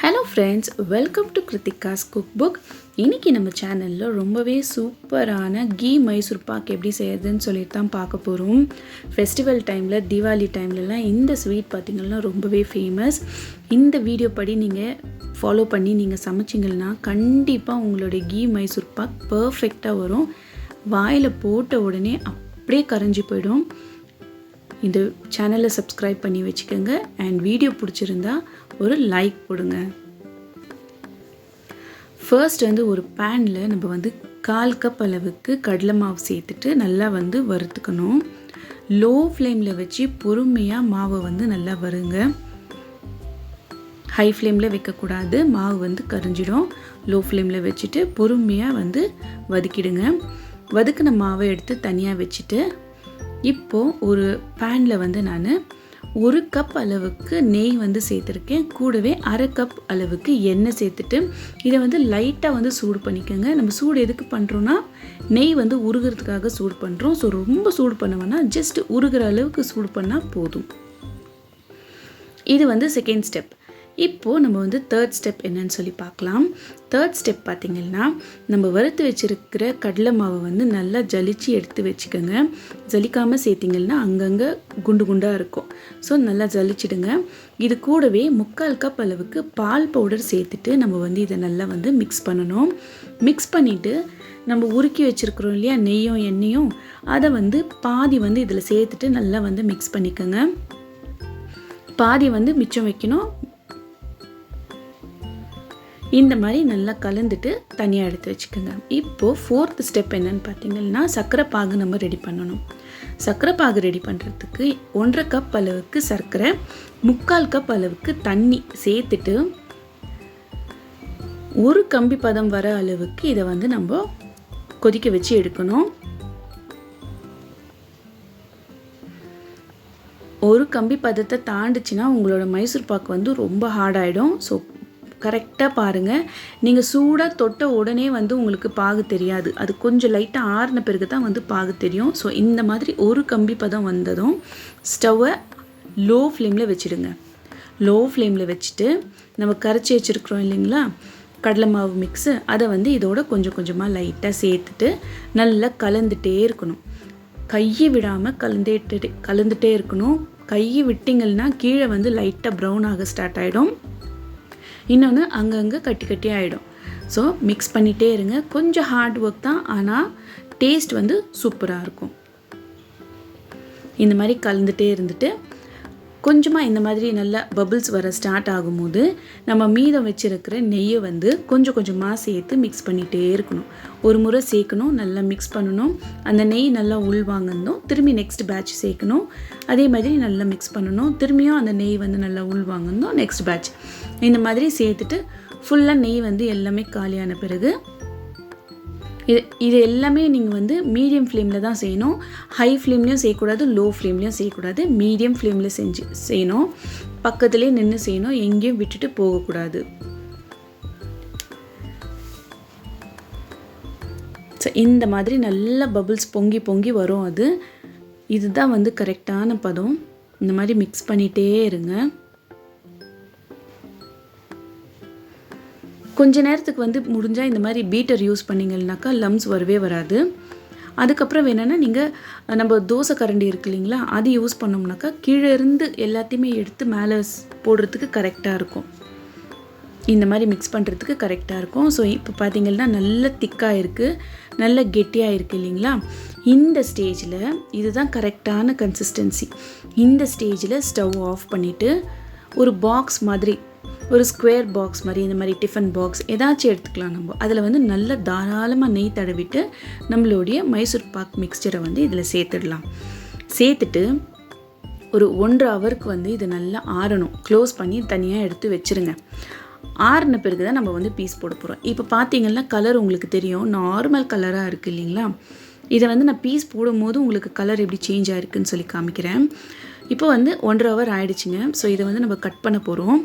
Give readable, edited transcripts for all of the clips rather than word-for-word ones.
Hello friends, welcome to Kiruthika's cook book. இன்றைக்கி நம்ம சேனலில் ரொம்பவே சூப்பரான கீ மைசூர் பாக் எப்படி செய்யறதுன்னு சொல்லிட்டு தான் பார்க்க போகிறோம். ஃபெஸ்டிவல் டைமில், தீபாவளி டைம்லலாம் இந்த ஸ்வீட் பார்த்திங்கன்னா ரொம்பவே ஃபேமஸ். இந்த வீடியோ படி நீங்கள் ஃபாலோ பண்ணி நீங்கள் சமைச்சிங்கன்னா கண்டிப்பாக உங்களுடைய கீ மைசூர் பாக் பர்ஃபெக்டாக வரும். வாயில் போட்ட உடனே அப்படியே கரைஞ்சி போயிடும். இந்த சேனலை சப்ஸ்கிரைப் பண்ணி வச்சுக்கோங்க. அண்ட் வீடியோ பிடிச்சிருந்தா ஒரு லைக் போடுங்க. ஃபர்ஸ்ட் ஒரு பேனில் நம்ம 1/4 கப் அளவுக்கு கடலை மாவு சேர்த்துட்டு நல்லா வறுத்துக்கணும். லோ ஃப்ளேமில் வச்சு பொறுமையாக மாவை நல்லா வருங்க. ஹை ஃப்ளேமில் வைக்கக்கூடாது, மாவு கரைஞ்சிடும். லோ ஃப்ளேமில் வச்சுட்டு பொறுமையாக வதக்கிடுங்க. வதக்கின மாவை எடுத்து தனியாக வச்சுட்டு இப்போது ஒரு பேனில் நான் 1 கப் அளவுக்கு நெய் சேர்த்துருக்கேன். கூடவே 1/2 கப் அளவுக்கு எண்ணெய் சேர்த்துட்டு இதை லைட்டாக சூடு பண்ணிக்கோங்க. நம்ம சூடு எதுக்கு பண்ணுறோன்னா நெய் உருகிறதுக்காக சூடு பண்ணுறோம். ஸோ ரொம்ப சூடு பண்ண வேணாம், ஜஸ்ட் உருகிற அளவுக்கு சூடு பண்ணால் போதும். இது செகண்ட் ஸ்டெப். இப்போது நம்ம தேர்ட் ஸ்டெப் என்னன்னு சொல்லி பார்க்கலாம். தேர்ட் ஸ்டெப் பார்த்திங்கன்னா, நம்ம வறுத்து வச்சுருக்கிற கடலை மாவை நல்லா ஜலிச்சு எடுத்து வச்சுக்கோங்க. ஜலிக்காமல் சேர்த்திங்கன்னா அங்கங்கே குண்டு குண்டாக இருக்கும். ஸோ நல்லா ஜலிச்சிடுங்க. இது கூடவே 1/4 கப் அளவுக்கு பால் பவுடர் சேர்த்துட்டு நம்ம இதை நல்லா மிக்ஸ் பண்ணணும். மிக்ஸ் பண்ணிவிட்டு நம்ம உருக்கி வச்சுருக்குறோம் இல்லையா நெய்யும் எண்ணெயும், அதை பாதி இதில் சேர்த்துட்டு நல்லா மிக்ஸ் பண்ணிக்கோங்க. பாதி மிச்சம் வைக்கணும். இந்த மாதிரி நல்லா கலந்துட்டு தனியாக எடுத்து வச்சுக்கோங்க. இப்போது ஃபோர்த் ஸ்டெப் என்னன்னு பார்த்தீங்கன்னா, சர்க்கரை பாகு நம்ம ரெடி பண்ணணும். சர்க்கரை பாகு ரெடி பண்ணுறதுக்கு 1/2 கப் அளவுக்கு சர்க்கரை, 3/4 கப் அளவுக்கு தண்ணி சேர்த்துட்டு ஒரு கம்பி பதம் வர அளவுக்கு இதை நம்ம கொதிக்க வச்சு எடுக்கணும். ஒரு கம்பி பதத்தை தாண்டிச்சுன்னா உங்களோட மைசூர் பாக்கு ரொம்ப ஹார்டாகிடும். ஸோ கரெக்டாக பாருங்கள். நீங்கள் சூடாக தொட்ட உடனே உங்களுக்கு பாகு தெரியாது. அது கொஞ்சம் லைட்டாக ஆறின பிறகு தான் பாகு தெரியும். ஸோ இந்த மாதிரி ஒரு கம்பி பதம் வந்ததும் ஸ்டவ்வை லோ ஃப்ளேமில் வச்சுடுங்க. லோ ஃப்ளேமில் வச்சுட்டு நம்ம கரைச்சி வச்சுருக்குறோம் இல்லைங்களா கடலை மாவு மிக்ஸு, அதை இதோட கொஞ்சம் கொஞ்சமாக லைட்டாக சேர்த்துட்டு நல்லா கலந்துகிட்டே இருக்கணும். கையை விடாமல் கலந்துகிட்டே இருக்கணும். கையை விட்டிங்கன்னா கீழே லைட்டாக ப்ரௌன் ஆக ஸ்டார்ட் ஆகிடும். இன்னொன்று அங்கங்கே கட்டி கட்டி ஆகிடும். ஸோ மிக்ஸ் பண்ணிகிட்டே இருங்க. கொஞ்சம் ஹார்ட் ஒர்க் தான், ஆனால் டேஸ்ட் சூப்பராக இருக்கும். இந்த மாதிரி கலந்துகிட்டே இருந்துட்டு கொஞ்சமாக இந்த மாதிரி நல்லா பபிள்ஸ் வர ஸ்டார்ட் ஆகும்போது நம்ம மீதம் வச்சுருக்கிற நெய்யை கொஞ்சம் கொஞ்சமாக சேர்த்து மிக்ஸ் பண்ணிகிட்டே இருக்கணும். ஒரு முறை சேர்க்கணும், நல்லா மிக்ஸ் பண்ணணும். அந்த நெய் நல்லா உள்வாங்கணும். திரும்பி நெக்ஸ்ட் பேட்ச் சேர்க்கணும். அதே மாதிரி நல்லா மிக்ஸ் பண்ணணும். திரும்பியும் அந்த நெய் நல்லா உள்வாங்கணும். நெக்ஸ்ட் பேட்ச் இந்த மாதிரி சேர்த்துட்டு ஃபுல்லாக நெய் எல்லாமே காலியான பிறகு இது எல்லாமே நீங்கள் மீடியம் ஃப்ளேமில் தான் செய்யணும். ஹை ஃப்ளேம்லேயும் செய்யக்கூடாது, லோ ஃப்ளேம்லேயும் செய்யக்கூடாது. மீடியம் ஃப்ளேமில் செய்யணும். பக்கத்துலேயே நின்று செய்யணும், எங்கேயும் விட்டுட்டு போகக்கூடாது. ஸோ இந்த மாதிரி நல்லா பபிள்ஸ் பொங்கி பொங்கி வரும். இதுதான் கரெக்டான பதம். இந்த மாதிரி மிக்ஸ் பண்ணிகிட்டே இருங்க. கொஞ்ச நேரத்துக்கு முடிஞ்சால் இந்த மாதிரி பீட்டர் யூஸ் பண்ணிங்கன்னாக்கா லம்ஸ் வரவே வராது. அதுக்கப்புறம் வேணும்னா நீங்கள் நம்ம தோசை கரண்டி இருக்கு இல்லைங்களா, அது யூஸ் பண்ணோம்னாக்கா கீழே இருந்து எல்லாத்தையுமே எடுத்து மேலே போடுறதுக்கு கரெக்டாக இருக்கும். இந்த மாதிரி மிக்ஸ் பண்ணுறதுக்கு கரெக்டாக இருக்கும். ஸோ இப்போ பார்த்தீங்கன்னா நல்ல திக்காக இருக்குது, நல்ல கெட்டியாக இருக்குது இல்லைங்களா. இந்த ஸ்டேஜில் இதுதான் கரெக்டான கன்சிஸ்டன்சி. இந்த ஸ்டேஜில் ஸ்டவ் ஆஃப் பண்ணிவிட்டு ஒரு பாக்ஸ் மாதிரி, ஒரு ஸ்கொயர் பாக்ஸ் மாதிரி, இந்த மாதிரி டிஃபன் பாக்ஸ் ஏதாச்சும் எடுத்துக்கலாம். நம்ம அதில் நல்ல தாராளமாக நெய் தடவிட்டு நம்மளுடைய மைசூர் பாக் மிக்சரை இதில் சேர்த்துடலாம். சேர்த்துட்டு ஒரு 1.5 ஹவருக்கு இது நல்லா ஆறணும். க்ளோஸ் பண்ணி தனியாக எடுத்து வச்சுருங்க. ஆறின பிறகு தான் நம்ம பீஸ் போட போகிறோம். இப்போ பார்த்தீங்கன்னா கலர் உங்களுக்கு தெரியும், நார்மல் கலராக இருக்குது இல்லைங்களா. இதை நான் பீஸ் போடும்போது உங்களுக்கு கலர் எப்படி சேஞ்ச் ஆகிருக்குன்னு சொல்லி காமிக்கிறேன். இப்போ 1.5 ஹவர் ஆகிடுச்சிங்க. ஸோ இதை நம்ம கட் பண்ண போகிறோம்.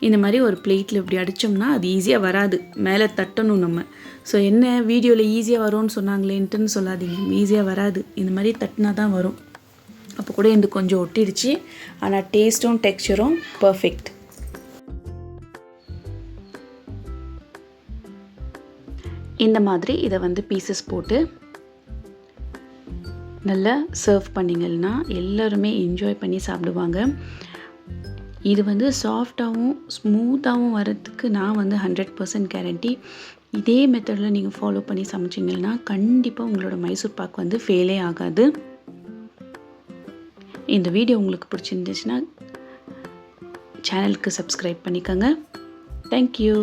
இந்த மாதிரி ஒரு பிளேட்டில் இப்படி அடித்தோம்னா அது ஈஸியாக வராது, மேலே தட்டணும் நம்ம. ஸோ என்ன வீடியோவில் ஈஸியாக வரும்னு சொன்னாங்களேன்ட்டுன்னு சொல்லாதீங்க, ஈஸியாக வராது. இந்த மாதிரி தட்டினா தான் வரும். அப்போ கூட எனக்கு கொஞ்சம் ஒட்டிடுச்சு, ஆனால் டேஸ்ட்டும் டெக்ஸ்சரும் பர்ஃபெக்ட். இந்த மாதிரி இதை வந்து பீசஸ் போட்டு நல்லா சர்வ் பண்ணிங்கன்னா எல்லோருமே என்ஜாய் பண்ணி சாப்பிடுவாங்க. இது வந்து சாஃப்டாகவும் ஸ்மூத்தாகவும் வரதுக்கு நான் வந்து 100% கேரண்டி. இதே மெத்தடில் நீங்கள் ஃபாலோ பண்ணி சமைச்சிங்கன்னா கண்டிப்பாக உங்களோட மைசூர் பாக் வந்து ஃபெயிலே ஆகாது. இந்த வீடியோ உங்களுக்கு பிடிச்சிருந்துச்சுன்னா சேனலுக்கு சப்ஸ்கிரைப் பண்ணிக்கோங்க. தேங்க்யூ.